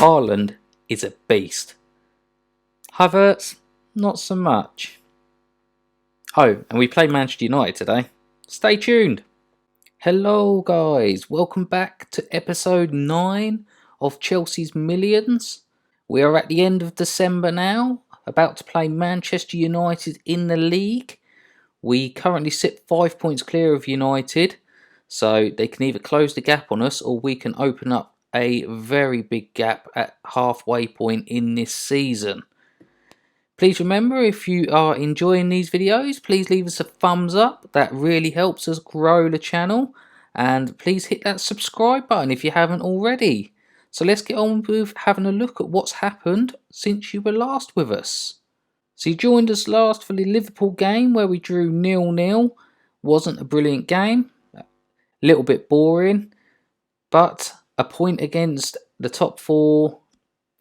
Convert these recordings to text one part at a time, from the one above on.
Haaland is a beast. Havertz, not so much. Oh, and we play Manchester United today. Stay tuned. Hello guys, welcome back to episode 9 of Chelsea's Millions. We are at the end of December now, about to play Manchester United in the league. We currently sit 5 points clear of United, so they can either close the gap on us or we can open up a very big gap at halfway point in this season. Please remember, if you are enjoying these videos, please leave us a thumbs up. That really helps us grow the channel. And please hit that subscribe button if you haven't already. So let's get on with having a look at what's happened since you were last with us. So you joined us last for the Liverpool game where we drew 0-0. Wasn't a brilliant game. A little bit boring. But a point against the top 4,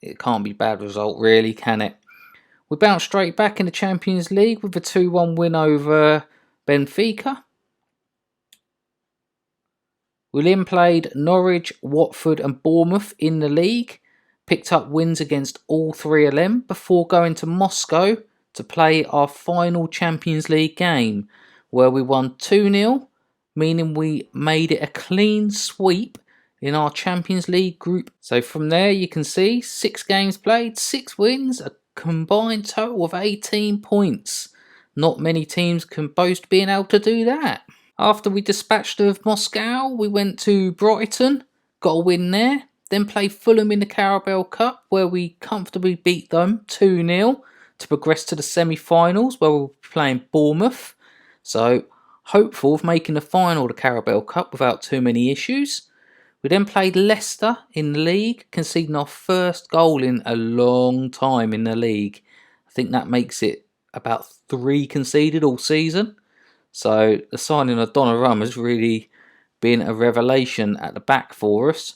it can't be a bad result really, can it? We bounced straight back in the Champions League with a 2-1 win over Benfica. We then played Norwich, Watford and Bournemouth in the league. Picked up wins against all 3 of them before going to Moscow to play our final Champions League game, where we won 2-0, meaning we made it a clean sweep in our Champions League group. So from there you can see 6 games played, 6 wins, a combined total of 18 points. Not many teams can boast being able to do that. After we dispatched of Moscow, we went to Brighton, got a win there. Then played Fulham in the Carabao Cup, where we comfortably beat them 2-0 to progress to the semi-finals, where we'll be playing Bournemouth. So hopeful of making the final of the Carabao Cup without too many issues. We then played Leicester in the league, conceding our first goal in a long time in the league. I think that makes it about 3 conceded all season. So the signing of Donnarumma has really been a revelation at the back for us.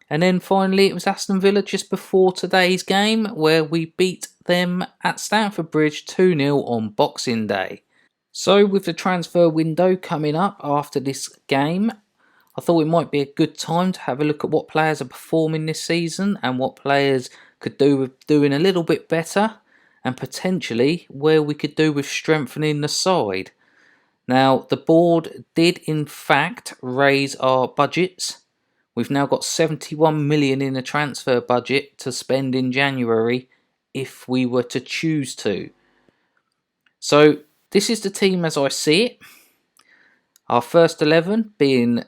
And then finally it was Aston Villa just before today's game, where we beat them at Stamford Bridge 2-0 on Boxing Day. So with the transfer window coming up after this game, I thought it might be a good time to have a look at what players are performing this season and what players could do with doing a little bit better, and potentially where we could do with strengthening the side. Now, the board did in fact raise our budgets. We've now got 71 million in the transfer budget to spend in January if we were to choose to. So this is the team as I see it. Our first 11 being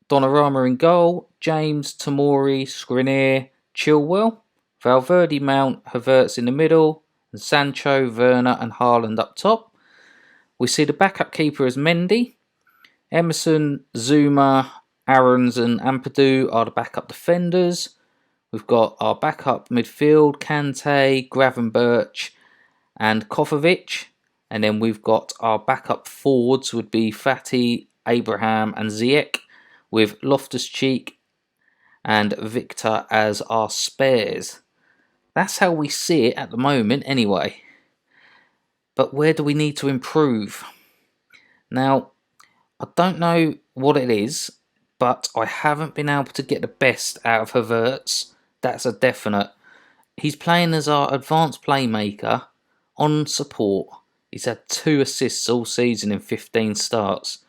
Donnarumma in goal, James, Tomori, Skriniar, Chilwell, Valverde, Mount, Havertz in the middle, and Sancho, Werner and Haaland up top. We see the backup keeper as Mendy. Emerson, Zuma, Aarons and Ampadu are the backup defenders. We've got our backup midfield, Kante, Gravenberch and Kovacic. And then we've got our backup forwards would be Fati, Abraham and Ziyech, with Loftus-Cheek and Victor as our spares. That's how we see it at the moment anyway. But where do we need to improve? Now, I don't know what it is, but I haven't been able to get the best out of Havertz. That's a definite. He's playing as our advanced playmaker on support. He's had 2 assists all season in 15 starts.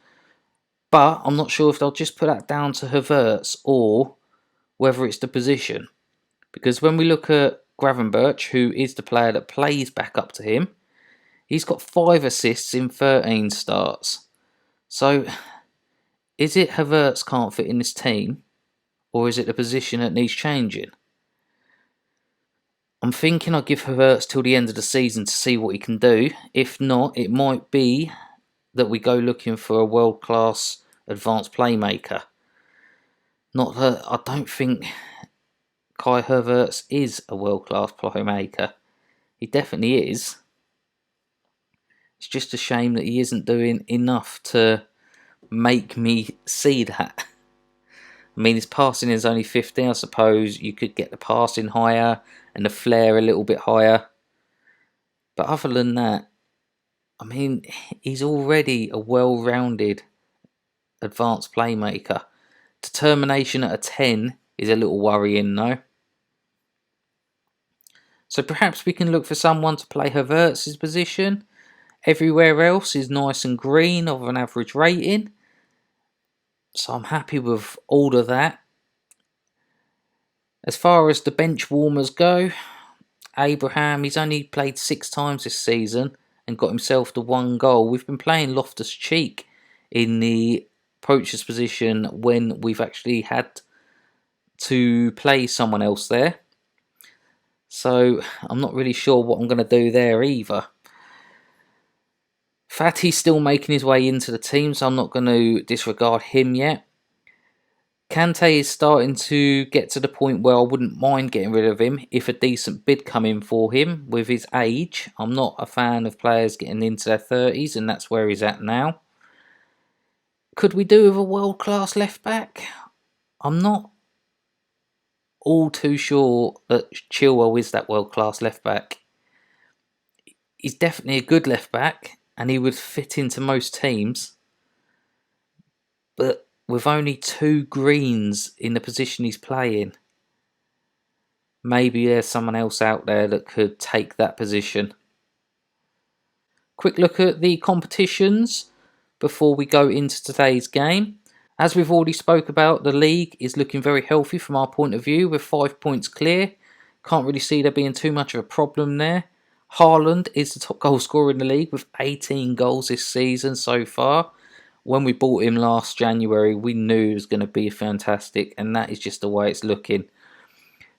But I'm not sure if they'll just put that down to Havertz or whether it's the position. Because when we look at Gravenberch, who is the player that plays back up to him, he's got 5 assists in 13 starts. So, is it Havertz can't fit in this team? Or is it the position that needs changing? I'm thinking I'll give Havertz till the end of the season to see what he can do. If not, it might be that we go looking for a world-class advanced playmaker. Not that I don't think Kai Havertz is a world-class playmaker. He definitely is. It's just a shame that he isn't doing enough to make me see that. I mean, his passing is only 50. I suppose you could get the passing higher and the flair a little bit higher. But other than that, I mean, he's already a well-rounded advanced playmaker. Determination at a 10 is a little worrying though. So perhaps we can look for someone to play Havertz's position. Everywhere else is nice and green of an average rating. So I'm happy with all of that. As far as the bench warmers go, Abraham, he's only played 6 times this season and got himself the 1 goal. We've been playing Loftus-Cheek in the poacher's position when we've actually had to play someone else there. So I'm not really sure what I'm going to do there either. Fatty's still making his way into the team, so I'm not going to disregard him yet. Kante is starting to get to the point where I wouldn't mind getting rid of him if a decent bid come in for him with his age. I'm not a fan of players getting into their 30s, and that's where he's at now. Could we do with a world-class left-back? I'm not all too sure that Chilwell is that world-class left-back. He's definitely a good left-back, and he would fit into most teams. But with only 2 greens in the position he's playing, maybe there's someone else out there that could take that position. Quick look at the competitions before we go into today's game. As we've already spoke about, the league is looking very healthy from our point of view with 5 points clear. Can't really see there being too much of a problem there. Haaland is the top goal scorer in the league with 18 goals this season so far. When we bought him last January, we knew it was going to be fantastic, and that is just the way it's looking.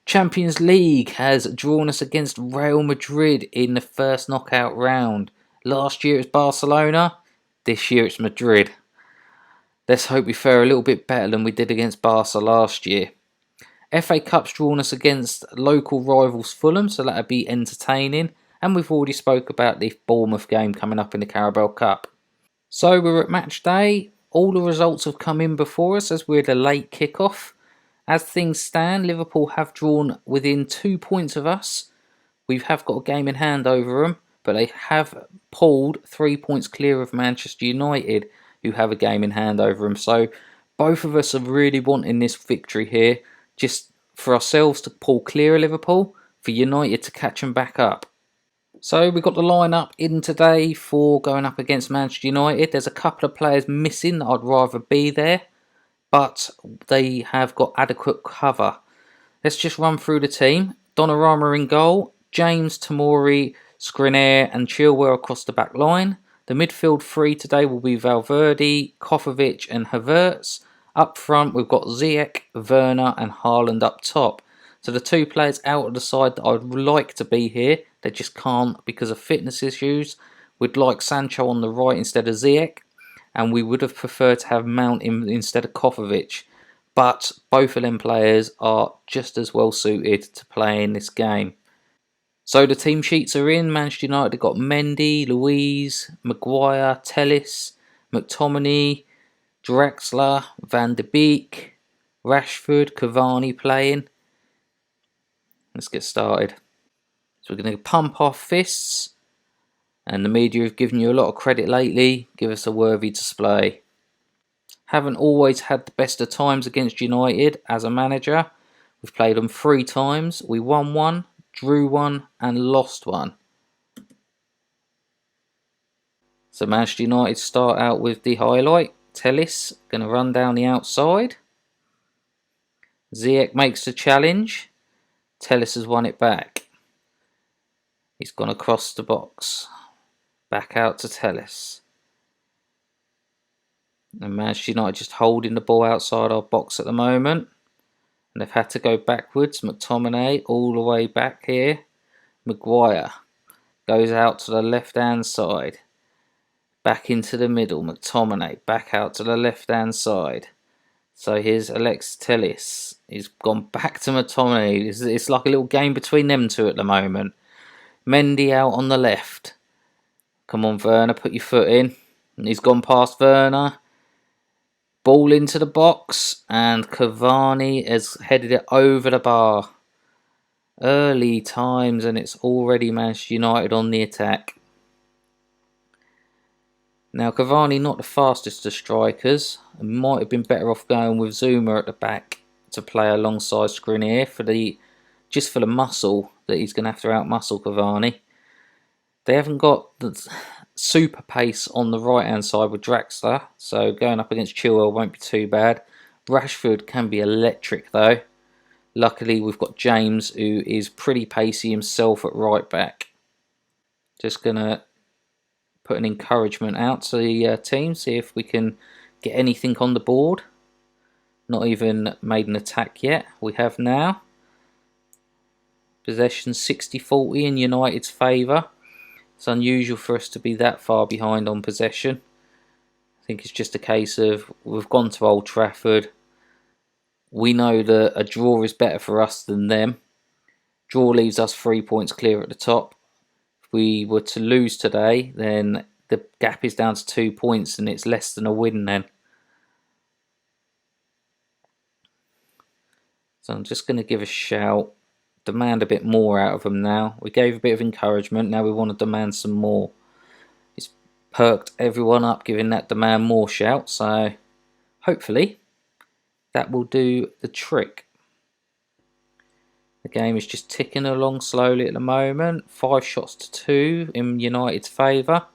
Champions League has drawn us against Real Madrid in the first knockout round. Last year it was Barcelona, this year it's Madrid. Let's hope we fare a little bit better than we did against Barca last year. FA Cup's drawn us against local rivals Fulham, so that'll be entertaining. And we've already spoke about the Bournemouth game coming up in the Carabao Cup. So we're at match day. All the results have come in before us as we're at a late kickoff. As things stand, Liverpool have drawn within 2 points of us. We have got a game in hand over them, but they have pulled 3 points clear of Manchester United, who have a game in hand over them. So both of us are really wanting this victory here, just for ourselves to pull clear of Liverpool, for United to catch them back up. So we've got the lineup in today for going up against Manchester United. There's a couple of players missing that I'd rather be there, but they have got adequate cover. Let's just run through the team. Donnarumma in goal, James, Tomori, Skriniar and Chilwell across the back line. The midfield 3 today will be Valverde, Kovacic and Havertz. Up front we've got Ziyech, Werner and Haaland up top. So the 2 players out of the side that I'd like to be here, they just can't because of fitness issues. We'd like Sancho on the right instead of Ziyech, and we would have preferred to have Mount instead of Kovacic. But both of them players are just as well suited to play in this game. So the team sheets are in. Manchester United have got Mendy, Luiz, Maguire, Telles, McTominay, Draxler, Van de Beek, Rashford, Cavani playing. Let's get started. So we're going to pump our fists, and the media have given you a lot of credit lately. Give us a worthy display. Haven't always had the best of times against United as a manager. We've played them 3 times. We won 1, drew 1 and lost 1. So Manchester United start out with the highlight. Telles going to run down the outside. Ziyech makes the challenge. Telles has won it back. He's gone across the box. Back out to Telles. And Manchester United just holding the ball outside our box at the moment. And they've had to go backwards. McTominay all the way back here. Maguire goes out to the left hand side. Back into the middle. McTominay back out to the left hand side. So here's Alexis Telles. He's gone back to McTominay. It's like a little game between them 2 at the moment. Mendy out on the left. Come on, Werner, put your foot in. And he's gone past Werner. Ball into the box. And Cavani has headed it over the bar. Early times, and it's already Manchester United on the attack. Now, Cavani not the fastest of strikers. Might have been better off going with Zuma at the back to play alongside Skriniar for the just for the muscle that he's going to have to outmuscle Cavani. They haven't got the super pace on the right hand side with Draxler, so going up against Chilwell won't be too bad. Rashford can be electric though. Luckily we've got James, who is pretty pacey himself at right back. Just going to put an encouragement out to the team, see if we can get anything on the board. Not even made an attack yet. We have now. Possession 60-40 in United's favour. It's unusual for us to be that far behind on possession. I think it's just a case of we've gone to Old Trafford. We know that a draw is better for us than them. Draw leaves us 3 points clear at the top. If we were to lose today, then the gap is down to 2 points and it's less than a win then. So I'm just going to give a shout. Demand a bit more out of them now. We gave a bit of encouragement. Now we want to demand some more. It's perked everyone up giving that demand more shout. So hopefully that will do the trick. The game is just ticking along slowly at the moment. 5 shots to 2 in United's favour.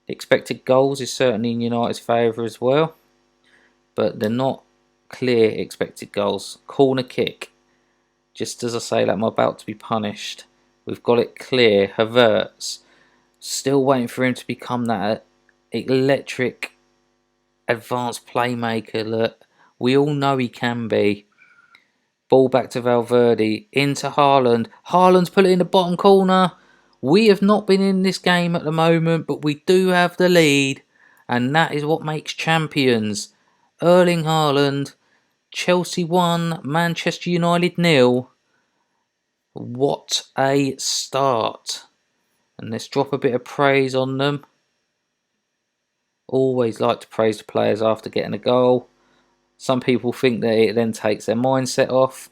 Expected goals is certainly in United's favour as well. But they're not clear expected goals. Corner kick. Just as I say that, I'm about to be punished. We've got it clear. Havertz. Still waiting for him to become that electric advanced playmaker that we all know he can be. Ball back to Valverde. Into Haaland. Haaland's put it in the bottom corner. We have not been in this game at the moment, but we do have the lead. And that is what makes champions. Erling Haaland. Chelsea 1, Manchester United 0. What a start. And let's drop a bit of praise on them. Always like to praise the players after getting a goal. Some people think that it then takes their mindset off.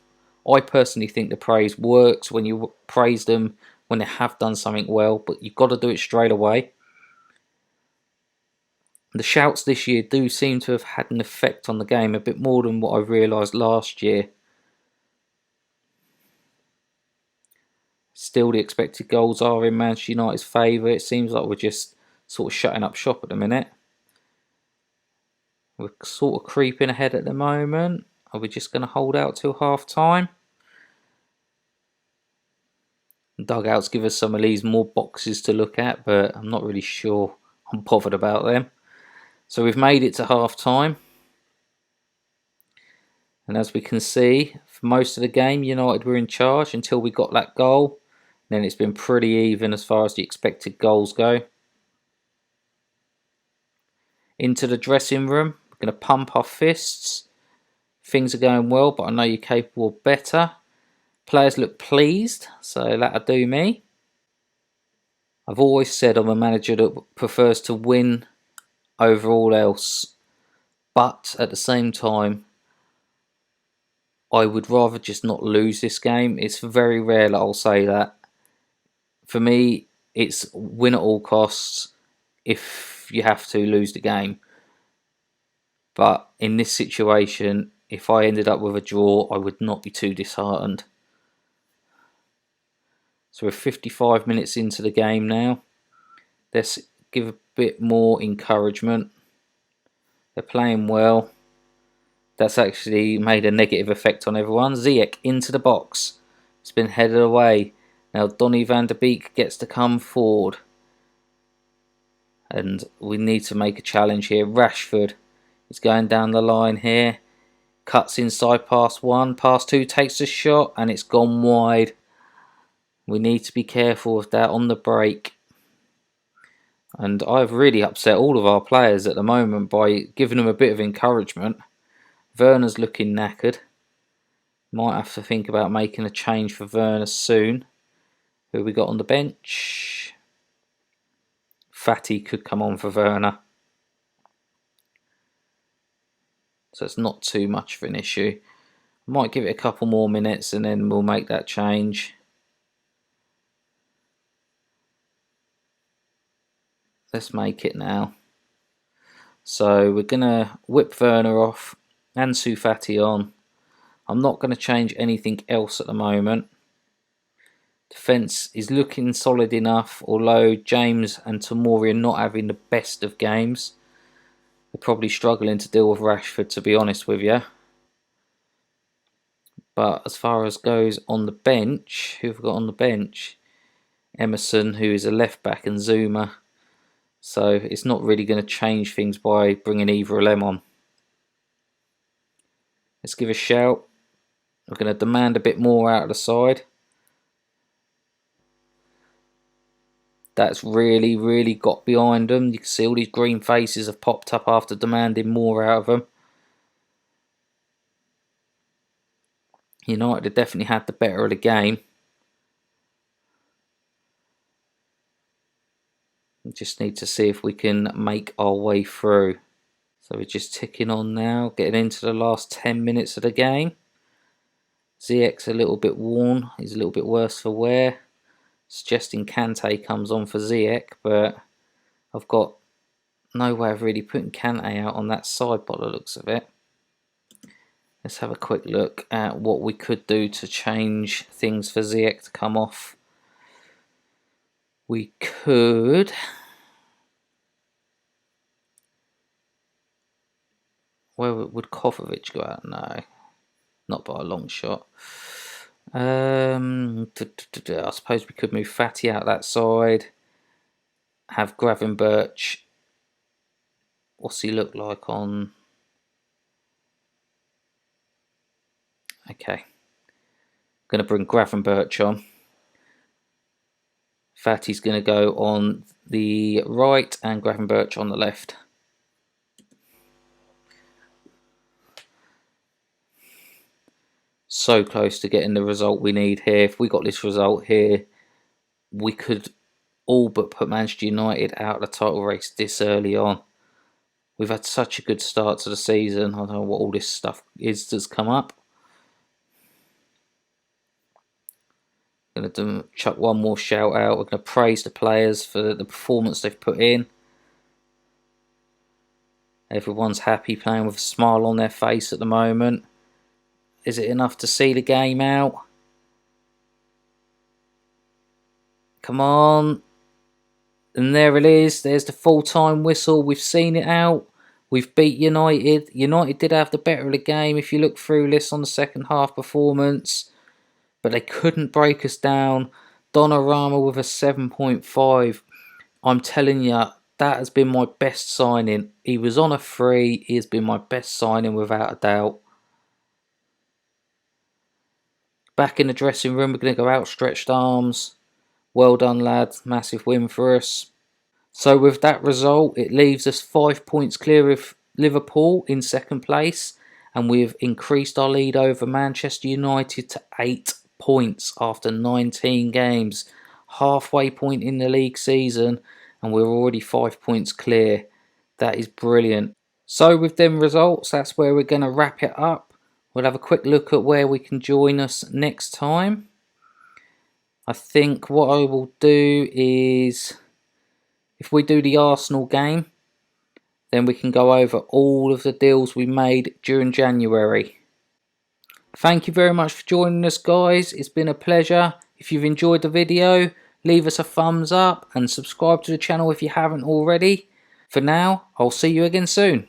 I personally think the praise works when you praise them when they have done something well, but you've got to do it straight away. The shouts this year do seem to have had an effect on the game, a bit more than what I realised last year. Still, the expected goals are in Manchester United's favour. It seems like we're just sort of shutting up shop at the minute. We're sort of creeping ahead at the moment. Are we just going to hold out till half time? Dugouts give us some of these more boxes to look at, but I'm not really sure I'm bothered about them. So we've made it to half time. And as we can see, for most of the game, United were in charge until we got that goal. Then it's been pretty even as far as the expected goals go. Into the dressing room. We're going to pump our fists. Things are going well, but I know you're capable of better. Players look pleased, so that'll do me. I've always said I'm a manager that prefers to win over all else, but at the same time I would rather just not lose this game. It's very rare that I'll say that. For me, it's win at all costs. If you have to, lose the game. But in this situation, if I ended up with a draw, I would not be too disheartened. So we're 55 minutes into the game now. Let's give a bit more encouragement. They're playing well. That's actually made a negative effect on everyone. Ziyech into the box. It's been headed away. Now Donny van der Beek gets to come forward. And we need to make a challenge here. Rashford is going down the line here. Cuts inside pass 1. Pass 2 takes a shot and it's gone wide. We need to be careful with that on the break. And I've really upset all of our players at the moment by giving them a bit of encouragement. Werner's looking knackered. Might have to think about making a change for Werner soon. Who we got on the bench? Fatty could come on for Werner. So it's not too much of an issue. Might give it a couple more minutes and then we'll make that change. Let's make it now. So we're going to whip Werner off. Ansu Fati on. I'm not going to change anything else at the moment. Defence is looking solid enough, although James and Tomori are not having the best of games. They're probably struggling to deal with Rashford, to be honest with you. But as far as goes on the bench, who have we got on the bench? Emerson, who is a left back, and Zuma. So it's not really going to change things by bringing either of them on. Let's give a shout. We're going to demand a bit more out of the side. That's really got behind them. You can see all these green faces have popped up after demanding more out of them. United definitely had the better of the game. We just need to see if we can make our way through. So we're just ticking on now, getting into the last 10 minutes of the game. Ziyech's a little bit worn. He's a little bit worse for wear. Suggesting Kante comes on for Ziyech, but I've got no way of really putting Kante out on that side by the looks of it. Let's have a quick look at what we could do to change things for Ziyech to come off. We could... Where would Kovacic go out? No, not by a long shot. I suppose we could move Fatty out that side. Have Gravenberch. What's he look like on... Okay. Going to bring Gravenberch on. Fatty's going to go on the right and Gravenberch on the left. So close to getting the result we need here. If we got this result here, we could all but put Manchester United out of the title race this early on. We've had such a good start to the season. I don't know what all this stuff is that's come up. Going to chuck one more shout out. We're going to praise the players for the performance they've put in. Everyone's happy, playing with a smile on their face at the moment. Is it enough to see the game out? Come on. And there it is. There's the full-time whistle. We've seen it out. We've beat United. United did have the better of the game if you look through this on the second half performance. But they couldn't break us down. Donnarumma with a 7.5. I'm telling you, that has been my best signing. He was on a free. He has been my best signing without a doubt. Back in the dressing room, we're going to go outstretched arms. Well done, lad. Massive win for us. So with that result, it leaves us 5 points clear of Liverpool in second place. And we've increased our lead over Manchester United to 8 points after 19 games. Halfway point in the league season. And we're already 5 points clear. That is brilliant. So with them results, that's where we're going to wrap it up. We'll have a quick look at where we can join us next time. I think what I will do is, if we do the Arsenal game, then we can go over all of the deals we made during January. Thank you very much for joining us, guys. It's been a pleasure. If you've enjoyed the video, leave us a thumbs up and subscribe to the channel if you haven't already. For now, I'll see you again soon.